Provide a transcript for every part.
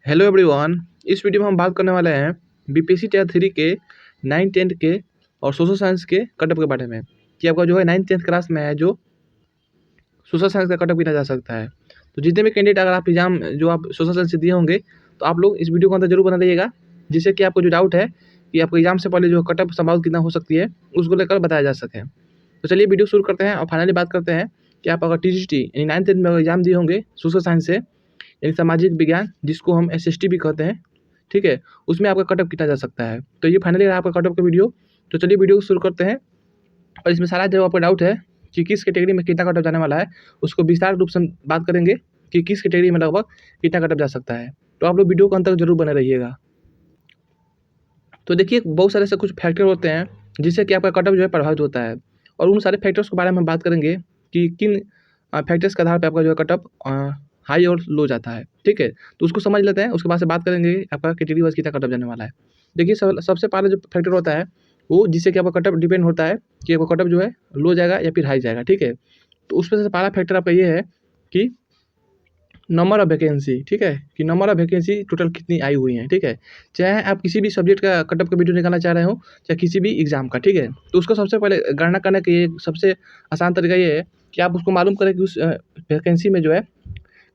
Hello everyone. इस video में हम बात करने वाले हैं बीपीएससी टियर 3 के 9 10 के और सोशल साइंस के कटअप के बारे में कि आपका जो है 9 10 क्लास में है जो सोशल साइंस का कटअप गिना जा सकता है। तो जितने भी कैंडिडेट अगर आप एग्जाम जो आप सोशल साइंस से दिए होंगे तो आप लोग इस वीडियो को अंदर जरूर बना रहिएगा, जिससे कि आपको जो डाउट है कि आपको एग्जाम से पहले जो कटअप संभावना कितना हो सकती है उसको लेकर बताया जा सके। तो चलिए वीडियो शुरू करते हैं और फाइनली बात करते हैं कि आप अगर टीजीटी यानी 9 10 में एग्जाम दिए होंगे सोशल साइंस से यानी सामाजिक विज्ञान जिसको हम एसएसटी भी कहते हैं, ठीक है, उसमें आपका कटअप कितना जा सकता है। तो ये फाइनली आपका कटअप का वीडियो। तो चलिए वीडियो को शुरू करते हैं और इसमें सारा जो आपका डाउट है कि किस कैटेगरी में कितना कटअप जाने वाला है उसको विस्तार रूप से हम बात करेंगे कि किस कैटेगरी में लगभग कितना कटअप जा सकता है। तो आप लोग वीडियो को अंत तक जरूर बने रहिएगा। तो देखिए बहुत सारे ऐसे कुछ फैक्टर होते हैं जिससे कि आपका कटअप जो है प्रभावित होता है, और उन सारे फैक्टर्स के बारे में हम बात करेंगे कि किन फैक्टर्स के आधार पर आपका जो है कटअप हाई और लो जाता है, ठीक है। तो उसको समझ लेते हैं, उसके बाद से बात करेंगे आपका कैटेगरी वाइज कितना कटअप जाने वाला है। देखिए सबसे पहले जो फैक्टर होता है वो जिससे कि आपका कटअप डिपेंड होता है कि आपका कटअप जो है लो जाएगा या फिर हाई जाएगा, ठीक है। तो उसमें से पहला फैक्टर आपका ये है कि नंबर ऑफ वैकेंसी, ठीक है, कि नंबर ऑफ वैकेंसी टोटल कितनी आई हुई हैं, ठीक है। चाहे आप किसी भी सब्जेक्ट का कटअप का वीडियो निकालना चाह रहे हो चाहे किसी भी एग्जाम का, ठीक है। तो उसको सबसे पहले गणना करने का ये सबसे आसान तरीका ये है कि आप उसको मालूम करें कि उस वैकेंसी में जो है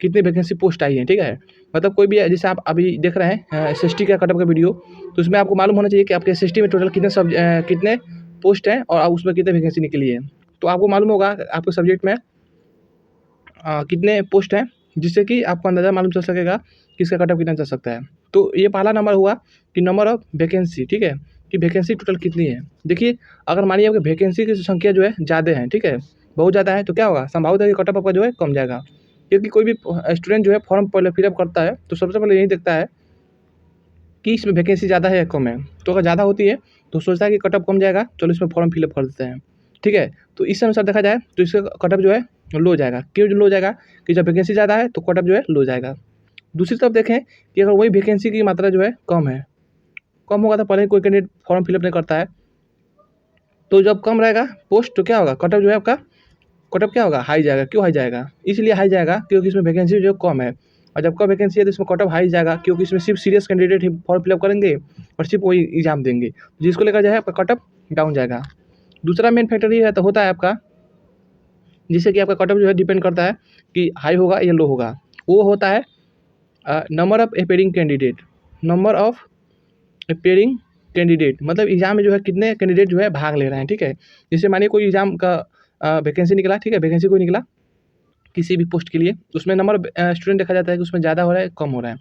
कितनी वैकेंसी पोस्ट आई है, ठीक है। मतलब कोई भी जैसे आप अभी देख रहे हैं एसएसटी का कटअप का वीडियो, तो उसमें आपको मालूम होना चाहिए कि आपके एसएसटी में टोटल कितने पोस्ट हैं और उसमें कितने वैकेंसी निकली है। तो आपको मालूम होगा आपके सब्जेक्ट में कितने पोस्ट हैं, जिससे कि आपको अंदाज़ा मालूम चल सकेगा कि इसका कटअप कितना चल सकता है। तो ये पहला नंबर हुआ कि नंबर ऑफ वैकेंसी, ठीक है, कि वैकेंसी टोटल कितनी है। देखिए अगर मानिए आपकी वैकेंसी की संख्या जो है ज़्यादा है, ठीक है, बहुत ज़्यादा है, तो क्या होगा, संभावना है कि कटअप आपका जो है कम जाएगा। क्योंकि कोई भी स्टूडेंट जो है फॉर्म पहले फिलअप करता है तो सबसे पहले यही देखता है कि इसमें वैकेंसी ज़्यादा है या कम है। तो अगर ज़्यादा होती है तो सोचता है कि कटअप कम जाएगा, चलो इसमें फॉर्म फिलअप कर देते हैं, ठीक है। तो इस अनुसार देखा जाए तो इसका कटअप जो है लो जाएगा। क्यों लो जाएगा, कि जब वैकेंसी ज़्यादा है तो कटअप जो है लो जाएगा। दूसरी तरफ देखें कि अगर वही वैकेंसी की मात्रा जो है कम है, कम होगा तो पहले ही कोई कैंडिडेट फॉर्म फिलअप नहीं करता है। तो जब कम रहेगा पोस्ट तो क्या होगा, कटअप जो है आपका कटअप क्या होगा, हाई जाएगा। क्यों हाई जाएगा, इसलिए हाई जाएगा क्योंकि इसमें वैकेंसी जो कम है, और जब कम वैकेंसी है तो इसमें कटअप हाई जाएगा क्योंकि इसमें सिर्फ सीरियस कैंडिडेट ही फॉर्म फिलअप करेंगे और सिर्फ वही एग्जाम देंगे, जिसको लेकर जो है आपका कटअप डाउन जाएगा। दूसरा मेन फैक्टर ये है तो होता है आपका जिससे कि आपका कटअप जो है डिपेंड करता है कि हाई होगा या लो होगा। वो होता है number of appearing candidate. Number of appearing candidate मतलब एग्जाम में जो है कितने कैंडिडेट जो है भाग ले रहे हैं, ठीक है। जैसे मानिए कोई एग्जाम का वैकेंसी निकला, ठीक है, वैकेंसी कोई निकला किसी भी पोस्ट के लिए, उसमें नंबर स्टूडेंट देखा जाता है कि उसमें ज़्यादा हो रहा है कम हो रहा है।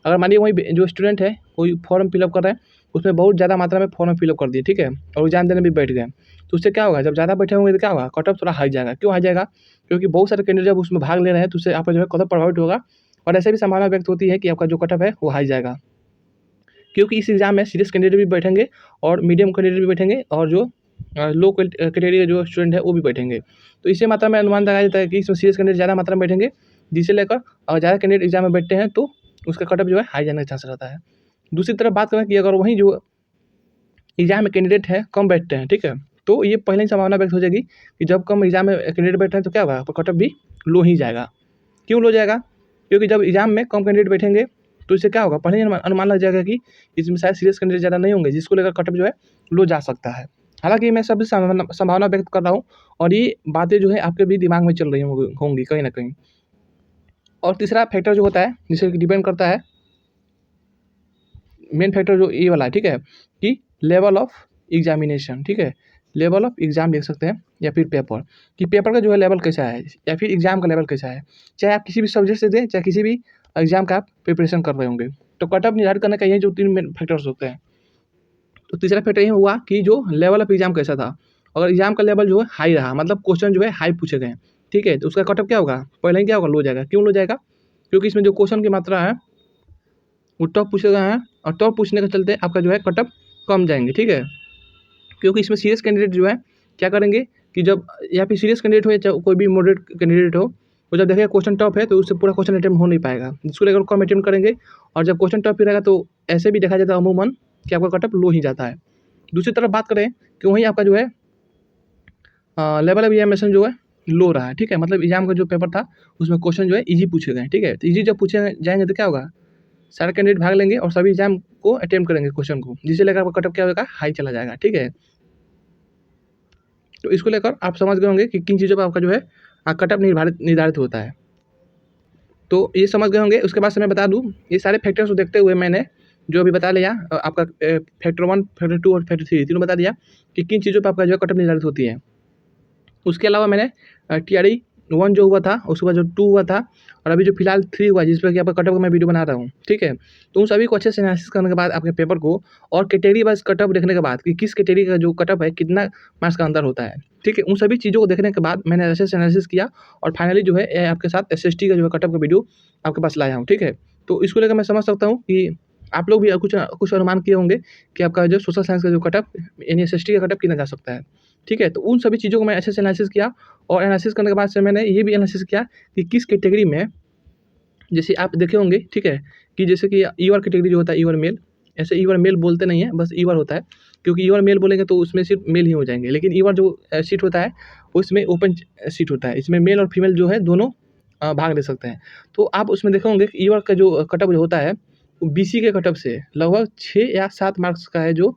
अगर मानिए वही जो स्टूडेंट है कोई फॉर्म फिलअप कर रहे हैं, उसमें बहुत ज़्यादा मात्रा में फॉर्म फिलअप कर दिए, ठीक है, और एग्जाम देने भी बैठ गए, तो उससे क्या होगा, जब ज़्यादा बैठे होंगे तो क्या होगा, कटअप थोड़ा हाई जाएगा। क्यों हाई जाएगा, क्योंकि बहुत सारे कैंडिडेट जब उसमें भाग ले रहे हैं तो उससे आपका जो है कटअप प्रभावित होगा, और ऐसे भी संभावना व्यक्त होती है कि आपका जो कटअप है वो हाई जाएगा। क्योंकि इस एग्ज़ाम में सीरियस कैंडिडेट भी बैठेंगे और मीडियम कैंडिडेट भी बैठेंगे और जो लो कैटेगरी के जो स्टूडेंट है वो भी बैठेंगे। तो इसी मात्रा में अनुमान लगाया जाता है कि इसमें सीरियस कैंडिडेट ज़्यादा मात्रा में बैठेंगे, जिसे लेकर अगर ज़्यादा कैंडिडेट एग्जाम में बैठते हैं तो उसका कटअप जो है हाई जाने का चांस रहता है। दूसरी तरफ बात करें कि अगर वहीं जो एग्जाम में कैंडिडेट है कम बैठते हैं, ठीक है, तो ये पहले ही संभावना व्यक्त हो जाएगी कि जब कम एग्जाम में कैंडिडेट बैठे हैं तो क्या होगा, आपका कटअप भी लो ही जाएगा। क्यों लो जाएगा, क्योंकि जब एग्जाम में कम कैंडिडेट बैठेंगे तो इससे क्या होगा, पहले ही अनुमान लग जाएगा कि इसमें शायद सीरियस कैंडिडेट ज़्यादा नहीं होंगे, जिसको लेकर कटअप जो है लो जा सकता है। हालांकि मैं सभी संभावना व्यक्त कर रहा हूँ और ये बातें जो है आपके भी दिमाग में चल रही होंगी कहीं ना कहीं। और तीसरा फैक्टर जो होता है जिससे डिपेंड करता है, मेन फैक्टर जो ये वाला है, ठीक है, कि लेवल ऑफ एग्जामिनेशन, ठीक है, लेवल ऑफ एग्जाम लिख सकते हैं या फिर पेपर, कि पेपर का जो है लेवल कैसा है या फिर एग्जाम का लेवल कैसा है। चाहे आप किसी भी सब्जेक्ट से दें चाहे किसी भी एग्जाम का आप प्रिपरेशन कर रहे होंगे, तो कटअप निर्धारित करने का ये जो 3 मेन फैक्टर्स होते हैं। तो तीसरा फैक्टर ये हुआ कि जो लेवल ऑफ एग्जाम कैसा था। अगर एग्जाम का लेवल जो है हाई रहा, मतलब क्वेश्चन जो है हाई पूछे गए, ठीक है, तो उसका कटअप क्या होगा, पहले ही क्या होगा, लो जाएगा। क्यों लो जाएगा, क्योंकि इसमें जो क्वेश्चन की मात्रा है वो टॉप पूछे गए हैं और टॉप पूछने के चलते आपका जो है कटअप कम जाएंगे, ठीक है। क्योंकि इसमें सीरियस कैंडिडेट जो है क्या करेंगे कि जब या फिर सीरियस कैंडिडेट हो या कोई भी मॉडरेट कैंडिडेट हो, वो जब देखेगा क्वेश्चन टफ है तो उससे पूरा क्वेश्चन अटेम्प्ट हो नहीं पाएगा, जिसको लेकर कम अटेम्प्ट करेंगे। और जब क्वेश्चन टफ ही रहेगा तो ऐसे भी देखा जाता है अमूमन कि आपका कटअप लो ही जाता है। दूसरी तरफ बात करें कि वहीं आपका जो है लेवल ऑफ एग्जामिनेशन जो है लो रहा है, ठीक है, मतलब एग्जाम का जो पेपर था उसमें क्वेश्चन जो है ईजी पूछे गए, ठीक है। तो ईजी जब पूछे जाएंगे तो क्या होगा, सारे कैंडिडेट भाग लेंगे और सभी एग्जाम को अटेम्प्ट करेंगे क्वेश्चन को, जिससे लेकर आपका कटअप क्या होगा, हाई चला जाएगा। ठीक है, तो इसको लेकर आप समझ गए होंगे कि किन चीज़ों पर आपका जो है कटअप निर्धारित होता है। तो ये समझ गए होंगे। उसके बाद से मैं बता दूँ, ये सारे फैक्टर्स को देखते हुए मैंने जो अभी बता लिया आपका फैक्टर 1, फैक्टर 2 और फैक्टर 3 तीनों बता दिया कि किन चीज़ों पर आपका जो है कटअप निर्धारित होती है। उसके अलावा मैंने TRE 1 जो हुआ था, उसके बाद जो 2 हुआ था, और अभी जो फिलहाल 3 हुआ जिस पर कि आपका कटअप का मैं वीडियो बना रहा हूँ। ठीक है, तो उन सभी को अच्छे से एनालिसिस करने के बाद आपके पेपर को और कैटेगरी वाइज कटअप देखने के बाद कि किस कैटेगरी का जो कटअप है कितना मार्क्स का अंतर होता है। ठीक है, उन सभी चीज़ों को देखने के बाद मैंने अच्छे से एनालिसिस किया और फाइनली जो है आपके साथ SST का जो है कटअप का वीडियो आपके पास लाया हूँ। ठीक है, तो इसको लेकर मैं समझ सकता हूँ कि आप लोग भी कुछ अनुमान किए होंगे कि आपका जो सोशल साइंस का जो कटअप यानी SST का कटअप कितना जा सकता है। ठीक है, तो उन सभी चीज़ों को मैं अच्छे से एनालिसिस किया और एनालिसिस करने के बाद से मैंने ये भी एनालिसिस किया कि किस कैटेगरी में, जैसे आप देखे होंगे, ठीक है, कि जैसे कि ईवर कैटेगरी जो होता है, ईवर मेल, ऐसे ईवर मेल बोलते नहीं है, बस ईवर होता है, क्योंकि ईवर मेल बोलेंगे तो उसमें सिर्फ मेल ही हो जाएंगे, लेकिन ईवर जो सीट होता है उसमें ओपन सीट होता है, इसमें मेल और फीमेल जो है दोनों भाग ले सकते हैं। तो आप उसमें देखे होंगे कि ईवर का जो कटअप जो होता है वो BC के कटअप से लगभग 6 या 7 मार्क्स का है जो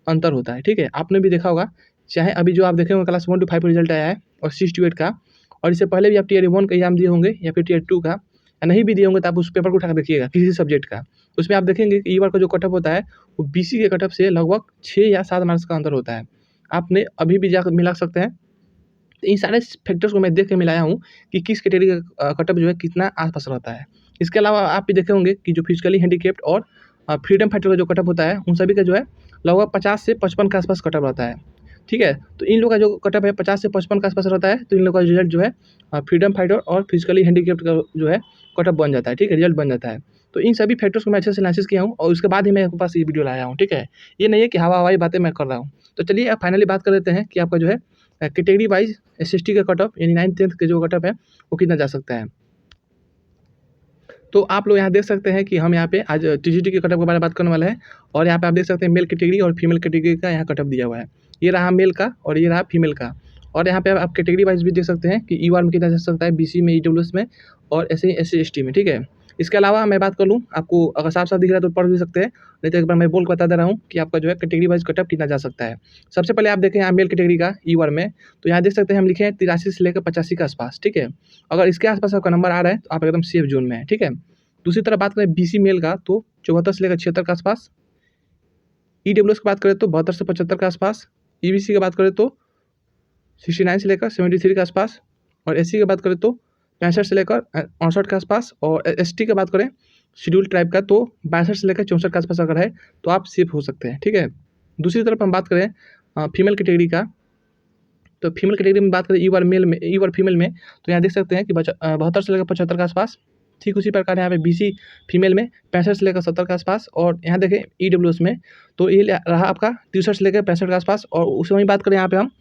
अंतर होता है। ठीक है, आपने भी देखा होगा, चाहे अभी जो आप देखे होंगे क्लास 1 to 5 रिजल्ट आया है और 6 to 8 का, और इससे पहले भी आप TRE 1 का एग्जाम दिए होंगे या फिर TRE 2 का, या नहीं भी दिए होंगे तो आप उस पेपर को उठा कर देखिएगा किसी सब्जेक्ट का, उसमें आप देखेंगे कि ईवर का जो कटअप होता है वो BC के कटअप से लगभग 6 या 7 मार्क्स का अंतर होता है। आपने अभी भी जाकर मिला सकते हैं। तो इन सारे फैक्टर्स को मैं देख के मिलाया हूँ कि किस कैटेगरी का कटअप जो है कितना आसपास रहता है। इसके अलावा आप भी देखे होंगे कि जो फिजिकली हैंडीकैप्ड और फ्रीडम फाइटर का जो कटअप होता है उन सभी का जो है लगभग 50 से 55 के आसपास कटअप रहता है। ठीक है, तो इन लोग का जो कटअप है 50 से 55 के आसपास रहता है, तो इन लोग का रिजल्ट जो है फ्रीडम फाइटर और फिजिकली हैंडीकैप्ड का जो है कटअप बन जाता है। ठीक है, रिजल्ट बन जाता है। तो इन सभी फैक्टर्स को मैं अच्छे से एनालिसिस किया हूँ और उसके बाद ही मैं आपके पास ये वीडियो लाया हूँ। ठीक है, ये नहीं है कि हवाई बातें मैं कर रहा हूँ। तो चलिए अब फाइनली बात कर लेते हैं कि आपका जो है कैटेगरी वाइज SST का कटअप यानी 9th 10th के जो कटअप है वो कितना जा सकता है। तो आप लोग यहाँ देख सकते हैं कि हम यहाँ पे आज TGT के कटअप के बारे में बात करने वाले हैं, और यहाँ पे आप देख सकते हैं मेल कैटेगरी और फीमेल कैटेगरी का यहाँ कटअप दिया हुआ है। ये रहा मेल का और ये रहा फीमेल का, और यहाँ पे आप कैटेगरी वाइज भी देख सकते हैं कि ER में कितना जा सकता है, BC में, EWS में, और ऐसे ही SC/ST में। ठीक है, इसके अलावा मैं बात कर लूँ, आपको अगर साफ साफ दिख रहा है तो पढ़ भी सकते हैं, नहीं तो एक बार मैं बोल के बता दे रहा हूँ कि आपका जो है कैटेगरी वाइज कटअप कितना जा सकता है। सबसे पहले आप देखें यहाँ मेल कैटेगरी का ER में, तो यहाँ देख सकते हैं हम लिखे हैं 83 से लेकर 85 के आसपास। ठीक है, अगर इसके आसपास आपका नंबर आ रहा है तो आप एकदम सेफ जोन में है। ठीक है, दूसरी तरफ बात करें BC मेल का तो 74 से लेकर 76 के आसपास, EWS की बात करें तो 72 से 75 के आसपास, EBC की बात करें तो 69 से लेकर 73 के आसपास, और SC की बात करें तो 65 से लेकर 68 के आसपास, और ST की बात करें शेड्यूल ट्राइब का तो 62 से लेकर 64 के आसपास अगर है तो आप सेफ हो सकते हैं। ठीक है, दूसरी तरफ हम बात करें फीमेल कैटेगरी का, तो फीमेल कैटेगरी में बात करें ER मेल में, ER फीमेल में, तो यहाँ देख सकते हैं कि 72 से लेकर 75 के आसपास। ठीक उसी प्रकार यहाँ पे BC फीमेल में 65 से लेकर 70 के आसपास, और यहाँ देखें EWS में तो ये रहा आपका 63 से लेकर 65 के आसपास, और उस वहीं बात करें यहाँ पे हम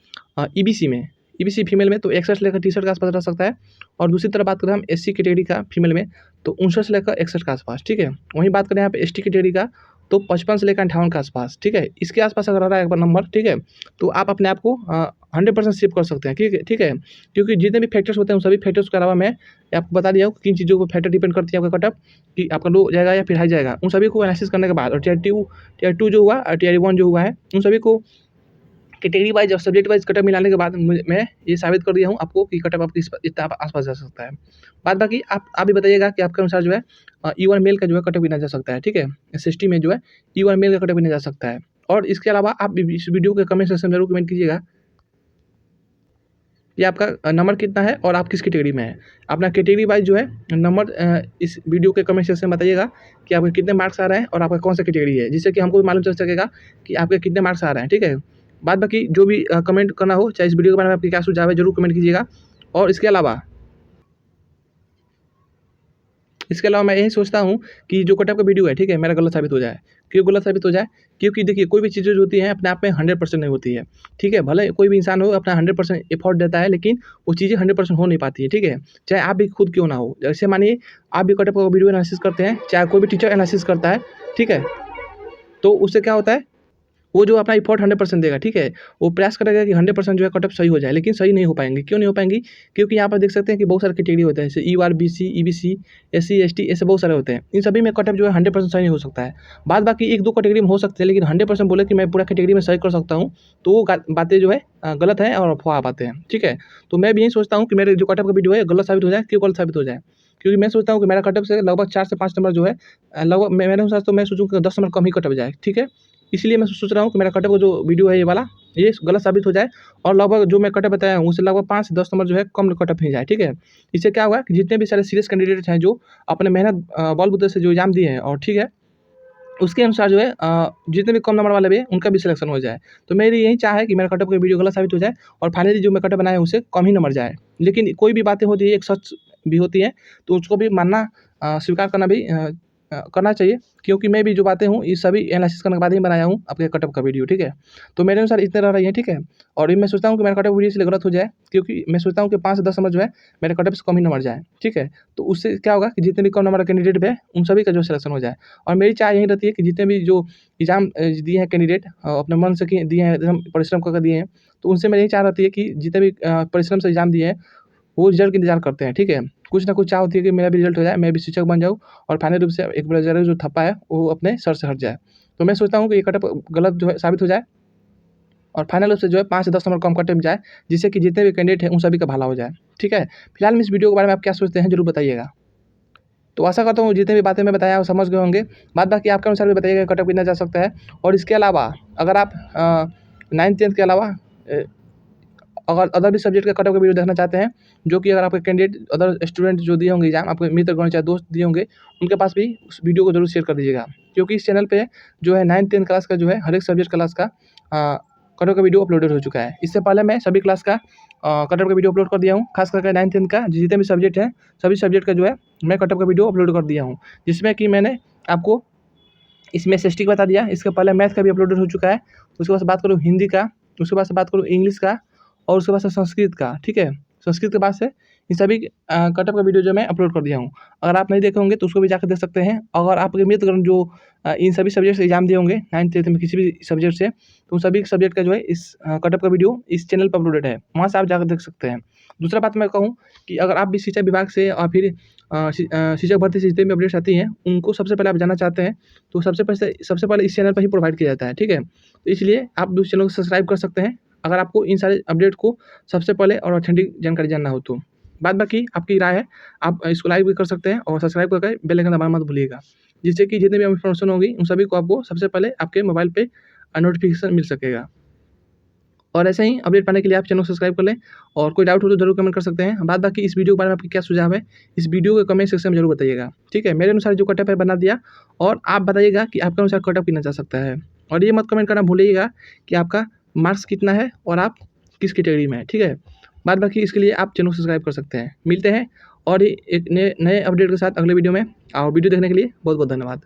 EBC में, EBC फीमेल में तो 61 से लेकर 63 के आसपास रह सकता है, और दूसरी तरफ बात करें हम SC कैटेगरी का फीमेल में तो 59 से लेकर 61 के आसपास। ठीक है, वहीं बात करें यहाँ पे ST कैटेगरी का तो 55 से लेकर 58 के आसपास। ठीक है, इसके आसपास अगर आ रहा है एक बार नंबर, ठीक है, तो आप अपने आप को 100% सेव कर सकते हैं। ठीक है, क्योंकि जितने भी फैक्टर्स होते हैं उन सभी फैक्टर्स के अलावा मैं आपको बता दिया हूँ किन चीज़ों को फैक्टर डिपेंड करती है आपका कटअप, कि आपका लो जाएगा या फिर हाई जाएगा। उन सभी को एनालिसिस करने के बाद, और टियर 2 जो हुआ और TRE 1 जो हुआ है, उन सभी को कैटेगरी वाइज और सब्जेक्ट वाइज कटअप मिलाने के बाद मैं ये साबित कर दिया हूँ आपको कि कटअप आपकी इतना आसपास जा सकता है। बाद बाकी आप भी बताइएगा कि आपके अनुसार जो है ER मेल का जो है कटअप कितना जा सकता है। ठीक है, SST में जो है ER मेल का कटअप कितना जा सकता है, और इसके अलावा आप इस वीडियो के कमेंट सेक्शन में जरूर कमेंट कीजिएगा कि आपका नंबर कितना है और आप किस कैटेगरी में है। अपना कैटेगरी वाइज जो है नंबर इस वीडियो के कमेंट सेक्शन में बताइएगा कि आपके कितने मार्क्स आ रहे हैं और आपका कौन सा कैटेगरी है, जिससे कि हमको भी मालूम चल सकेगा कि आपके कितने मार्क्स आ रहे हैं। ठीक है, बाद बाकी जो भी कमेंट करना हो, चाहे इस वीडियो के बारे में आपकी क्या सुझाव है, जरूर कमेंट कीजिएगा। और इसके अलावा मैं यही सोचता हूँ कि जो कटअप का वीडियो है, ठीक है, मेरा गलत साबित हो जाए। क्यों गलत साबित हो जाए? क्योंकि देखिए कोई भी चीज़ें जो होती हैं अपने आप में 100% नहीं होती है। ठीक है, भले कोई भी इंसान हो अपना 100% एफर्ट देता है, लेकिन वो चीज़ें 100% हो नहीं पाती है। ठीक है, चाहे आप भी खुद क्यों ना हो। जैसे मानिए आप भी कटअप का वीडियो एनालिसिस करते हैं, चाहे कोई भी टीचर एनालिसिस करता है, ठीक है, तो उससे क्या होता है, वो जो अपना एफर्ट 100% देगा, ठीक है, वो प्रयास करेगा कि 100% जो है कट ऑफ सही हो जाए, लेकिन सही नहीं हो पाएंगे। क्यों नहीं हो पाएंगी? क्योंकि यहाँ पर देख सकते हैं कि बहुत सारे कैटेगरी होते हैं, जैसे यूआरबीसी, ईबीसी, एससी, एसटी, ऐसे बहुत सारे होते हैं। इन सभी में कट ऑफ जो है 100% सही नहीं हो सकता है। बाद बाकी 1-2 कैटेगरी में हो सकते हैं, लेकिन 100% बोले कि मैं पूरा कैटेगरी में सही कर सकता हूँ, तो वो बातें जो है गलत है और अफवाह बातें हैं, ठीक है। तो मैं भी यही सोचता हूँ कि मेरे जो कट ऑफ का वीडियो है गलत साबित हो जाए। क्यों गलत साबित हो जाए? क्योंकि मैं सोचता हूँ कि मेरा कट ऑफ से लगभग 4 से 5 नंबर जो है लगभग मेरे अनुसार तो मैं सोचूँ कि 10 नंबर कम ही कट ऑफ जाए, ठीक है। इसलिए मैं सोच रहा हूँ कि मेरा कट ऑफ का जो वीडियो है ये वाला, ये गलत साबित हो जाए और लगभग जो मैं कट ऑफ बताया हूँ उससे लगभग 5 से 10 नंबर जो है कम कट ऑफ ही जाए, ठीक है। इससे क्या होगा कि जितने भी सारे सीरियस कैंडिडेट हैं जो अपने मेहनत बलबूते से जो एग्जाम दिए हैं और ठीक है, उसके अनुसार जो है जितने भी कम नंबर वाले भी हैं उनका भी सिलेक्शन हो जाए। तो मेरी यही चाह है कि मेरा कट ऑफ का वीडियो गलत साबित हो जाए और फाइनली जो मैं कट ऑफ बनाया हूँ उससे कम ही नंबर जाए। लेकिन कोई भी बातें होती है एक सच भी होती है, तो उसको भी मानना स्वीकार करना भी करना चाहिए, क्योंकि मैं भी जो बातें हूँ ये सभी एनालिसिस करने के बाद ही बनाया हूँ आपके कट ऑफ का वीडियो, ठीक है। तो मेरे अनुसार इतने रह रही है, ठीक है। और ये मैं सोचता हूँ कि मेरा कट ऑफ वीडियो इसलिए गलत हो जाए क्योंकि मैं सोचता हूँ कि 5 से 10 नंबर जो है मेरे कट ऑफ से कम ही नंबर जाए, ठीक है। तो उससे क्या होगा कि जितने भी कम नंबर कैंडिडेट है उन सभी का जो सिलेक्शन हो जाए। और मेरी चाह यही रहती है कि जितने भी जो एग्ज़ाम दिए हैं कैंडिडेट अपने मन से दिए हैं, एकदम परिश्रम करके दिए हैं, तो उनसे मेरी यही चाह रहती है कि जितने भी परिश्रम से एग्ज़ाम दिए हैं वो रिजल्ट का इंतज़ार करते हैं, ठीक है। कुछ ना कुछ चाह होती है कि मेरा भी रिजल्ट हो जाए, मैं भी शिक्षक बन जाऊँ और फाइनल रूप से एक बेरोज़गारी जो ठप्पा है वो अपने सर से हट जाए। तो मैं सोचता हूँ कि ये कट ऑफ गलत जो है साबित हो जाए और फाइनल रूप से जो है 5 से 10 नंबर कम कट ऑफ जाए, जिससे कि जितने भी कैंडिडेट हैं उन सभी का भला हो जाए, ठीक है। फिलहाल में इस वीडियो के बारे में आप क्या सोचते हैं ज़रूर बताइएगा। तो आशा करता हूँ जितनी भी बातें मैं बताया वो समझ गए होंगे। बाद बाकी आपके अनुसार भी बताइएगा कट ऑफ कितना जा सकता है। और इसके अलावा अगर आप 9th-10th के अलावा अगर अदर भी सब्जेक्ट का कट ऑफ का वीडियो देखना चाहते हैं, जो कि अगर आपके कैंडिडेट अदर स्टूडेंट जो दिए होंगे एग्जाम, आपके मित्रगण चाहे दोस्त दिए होंगे, उनके पास भी उस वीडियो को जरूर शेयर कर दीजिएगा। क्योंकि इस चैनल पे जो है 9th-10th क्लास का जो है हर एक सब्जेक्ट क्लास का कट ऑफ का वीडियो अपलोडेड हो चुका है। इससे पहले मैं सभी क्लास का कट ऑफ का वीडियो अपलोड कर दिया हूँ, खास करके 9th-10th का जितने भी सब्जेक्ट हैं सभी सब्जेक्ट का जो है मैं कट ऑफ का वीडियो अपलोड कर दिया हूँ, जिसमें कि मैंने आपको इसमें एसएसटी का बता दिया। इसके पहले मैथ का भी अपलोडेड हो चुका है। उसके बाद से बात करूँ हिंदी का, उसके बाद से बात करूँ इंग्लिश का और उसके बाद से संस्कृत का, ठीक है। संस्कृत के बाद से इन सभी कट ऑफ का वीडियो जो मैं अपलोड कर दिया हूँ। अगर आप नहीं देखे होंगे तो उसको भी जाकर देख सकते हैं। अगर आपके मित्रगण जो इन सभी सब्जेक्ट से एग्जाम दिए होंगे 9th-10th में किसी भी सब्जेक्ट से, तो उन सभी सब्जेक्ट का जो है इस कट ऑफ का वीडियो इस चैनल पर अपलोडेड है, वहाँ से आप जाकर देख सकते हैं। दूसरा बात मैं कहूँ कि अगर आप भी शिक्षा विभाग से और फिर शिक्षक भर्ती से जितने भी अपडेट्स आती हैं उनको सबसे पहले आप जानना चाहते हैं, तो सबसे पहले इस चैनल पर ही प्रोवाइड किया जाता है, ठीक है। तो इसलिए आप उस चैनल को सब्सक्राइब कर सकते हैं अगर आपको इन सारे अपडेट को सबसे पहले और ऑथेंटिक जानकारी जानना हो तो। बाद बाकी आपकी राय है, आप इसको लाइक भी कर सकते हैं और सब्सक्राइब करके बेल आइकन दबाना मत भूलिएगा, जिससे कि जितनी भी इन्फॉर्मेशन होगी उन सभी को आपको सबसे पहले आपके मोबाइल पे नोटिफिकेशन मिल सकेगा। और ऐसे ही अपडेट पाने के लिए आप चैनल को सब्सक्राइब कर लें और कोई डाउट हो तो जरूर कमेंट कर सकते हैं। बाद बाकी इस वीडियो के बारे में आपके क्या सुझाव है, इस वीडियो के कमेंट सेक्शन में जरूर बताइएगा, ठीक है। मेरे अनुसार जो कट ऑफ है बना दिया और आप बताइएगा कि आपके अनुसार कट ऑफ कितना जा सकता है। और ये मत कमेंट करना भूलिएगा कि आपका मार्क्स कितना है और आप किस कैटेगरी में है, ठीक है। बाद बाकी इसके लिए आप चैनल को सब्सक्राइब कर सकते हैं। मिलते हैं और एक नए अपडेट के साथ अगले वीडियो में। और वीडियो देखने के लिए बहुत बहुत धन्यवाद।